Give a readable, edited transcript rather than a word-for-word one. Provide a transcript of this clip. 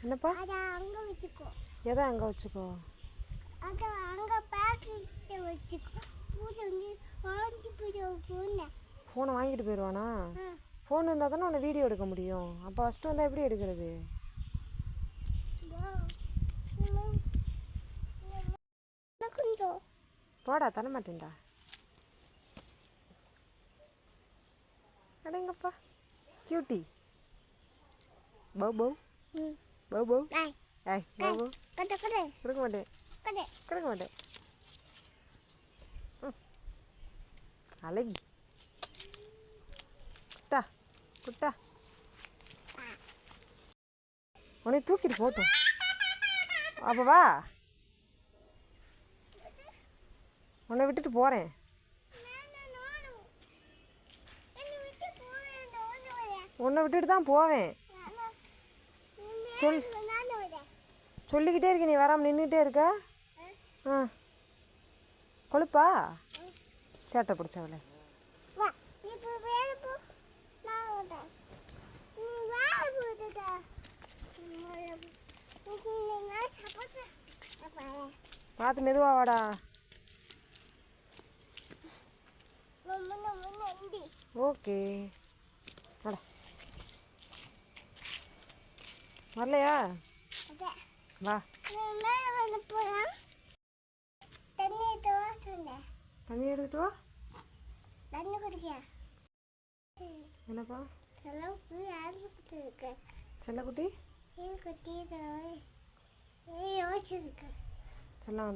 என்னப்பா? அத அங்க வச்சுக்கோ. எதை அங்கே வச்சுக்கோ? அத அங்க பாக்கெட்ல வச்சுக்கோ. பூஜை வந்து வாங்கிட்டு போயிடுவோம். ஃபோனை வாங்கிட்டு போயிடுவானா? ஃபோன் இருந்தால் தானே உன்னை வீடியோ எடுக்க முடியும். அப்போ ஃபஸ்ட்டு வந்தால் எப்படி எடுக்கிறது? கொஞ்சம் போடா, தர மாட்டேன்டா. அடேங்கப்பா, கியூட்டி. பௌ பௌ பௌ பௌ. ஏய் பௌ பௌ. கொடுக்க மாட்டேன், கொடுக்க மாட்டேன். அழகி குட்டா குட்டா. உன்னை தூக்கிட்டு போட்டோம். அப்போ வா, உன்னை விட்டுட்டு போகிறேன். உன்னை விட்டுட்டு தான் போவேன். சொல்லிக்கிட்டே இருக்க, நீ வராமல் நின்றுக்கிட்டே இருக்க. கொழுப்பா சேட்டை பிடிச்சவளே. பார்த்து மெதுவா வாடா. ஓகே வாடா. வரலையா? வா. தண்ணி எடுத்துட்டு வா. என்னப்பா? செல்லக்குட்டி செல்லம்